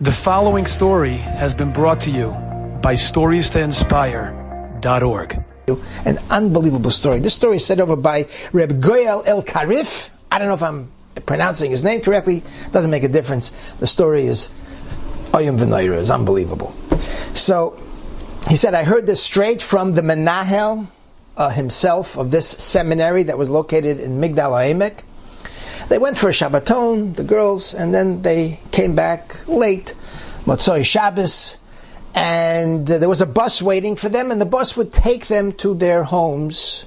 The following story has been brought to you by StoriesToInspire.org. An unbelievable story. This story is said over by Reb Goyal El Karif. I don't know if I'm pronouncing his name correctly. Doesn't make a difference. The story is Oyim V'Noira. Is unbelievable. So he said, I heard this straight from the Menahel himself of this seminary that was located in Migdal HaEmek. They went for a Shabbaton, the girls, and then they came back late, Motzoi Shabbos, and there was a bus waiting for them, and the bus would take them to their homes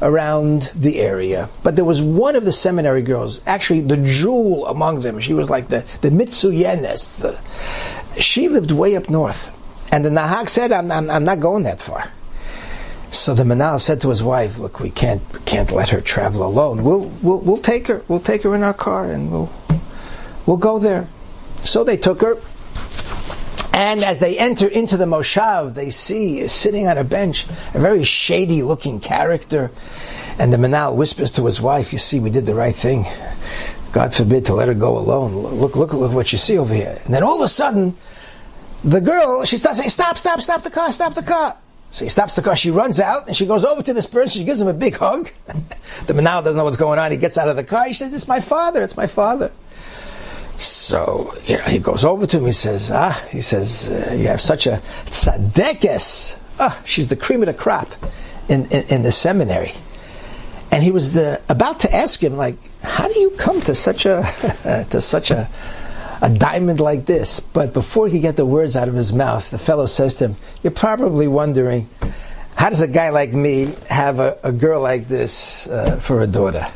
around the area. But there was one of the seminary girls, actually the jewel among them. She was like the Mitsuyenes. She lived way up north. And the Nahag said, I'm not going that far. So the Manal said to his wife, look, we can't let her travel alone. We'll take her. We'll take her in our car and we'll go there. So they took her. And as they enter into the Moshav, they see sitting on a bench a very shady looking character. And the Manal whispers to his wife, you see, we did the right thing. God forbid to let her go alone. Look what you see over here. And then all of a sudden, the girl, she starts saying, stop the car. So he stops the car, she runs out, and she goes over to this person, she gives him a big hug. The Manal doesn't know what's going on, he gets out of the car, he says, it's my father. So, he goes over to him, he says, you have such a tzadekes. She's the cream of the crop in the seminary. And he was about to ask him, like, how do you come to such a diamond like this? But before he could get the words out of his mouth, the fellow says to him, you're probably wondering, how does a guy like me have a girl like this for a daughter?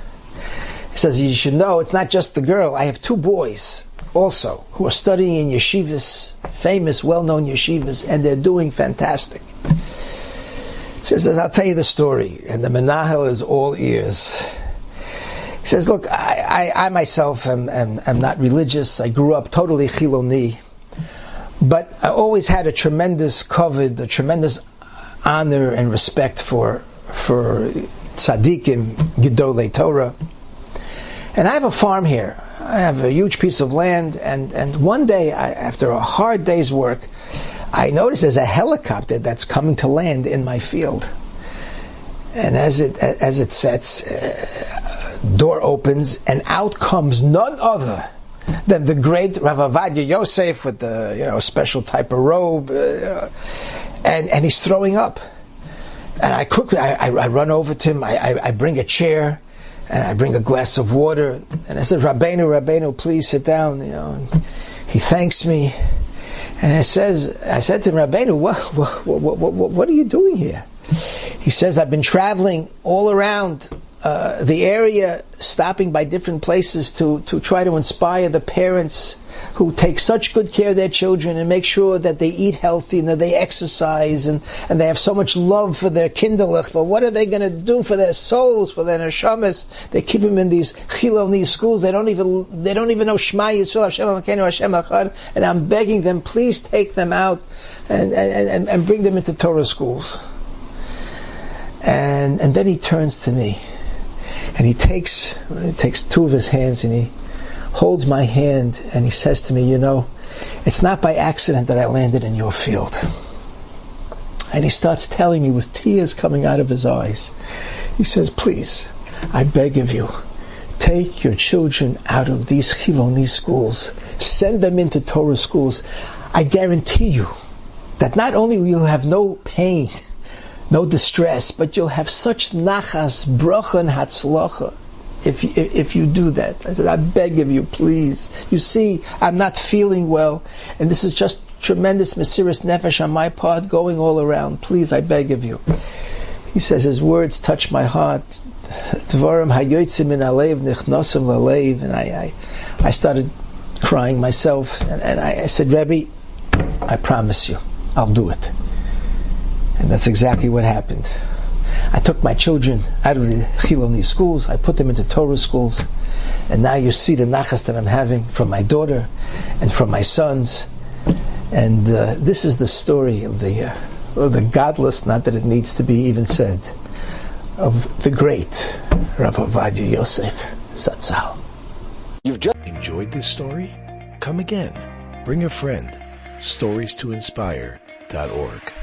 He says, you should know, it's not just the girl. I have two boys also who are studying in yeshivas, famous, well-known yeshivas, and they're doing fantastic. He says, I'll tell you the story. And the Menahel is all ears. He says, look, I myself am not religious. I grew up totally chiloni. But I always had a tremendous kavod, a tremendous honor and respect for tzaddikim, gedolei Torah. And I have a farm here. I have a huge piece of land. And one day, after a hard day's work, I noticed there's a helicopter that's coming to land in my field. And as it sets, door opens, and out comes none other than the great Rav Ovadia Yosef with the special type of robe, and he's throwing up. And I quickly run over to him. I bring a chair and I bring a glass of water, and I said, Rabbeinu, please sit down. And he thanks me, and I said to him, Rabbeinu, what are you doing here? He says, I've been traveling all around the area, stopping by different places to try to inspire the parents who take such good care of their children and make sure that they eat healthy and that they exercise and they have so much love for their kinderlich. But what are they going to do for their souls, for their neshamas? They keep them in these chiloni schools. They don't even know Shema Yisrael Hashem Elokeinu Hashem Echad. And I'm begging them, please take them out and bring them into Torah schools. And then he turns to me. And he takes two of his hands and he holds my hand and he says to me, it's not by accident that I landed in your field. And he starts telling me with tears coming out of his eyes. He says, please, I beg of you, take your children out of these Chiloni schools. Send them into Torah schools. I guarantee you that not only will you have no pain, no distress, but you'll have such nachas, bracha, and hatzlacha if you do that. I said, I beg of you, please. You see, I'm not feeling well, and this is just tremendous mesiras nefesh on my part going all around. Please, I beg of you. He says, his words touch my heart. Dvarim hayotzim min alev nichnosim lalev. And I started crying myself, and I said, Rebbe, I promise you, I'll do it. And that's exactly what happened. I took my children out of the Chiloni schools, I put them into Torah schools, and now you see the nachas that I'm having from my daughter and from my sons. And this is the story of the godless, not that it needs to be even said, of the great Rav Ovadia Yosef Zatzal. You've just enjoyed this story? Come again. Bring a friend. StoriesToInspire.org.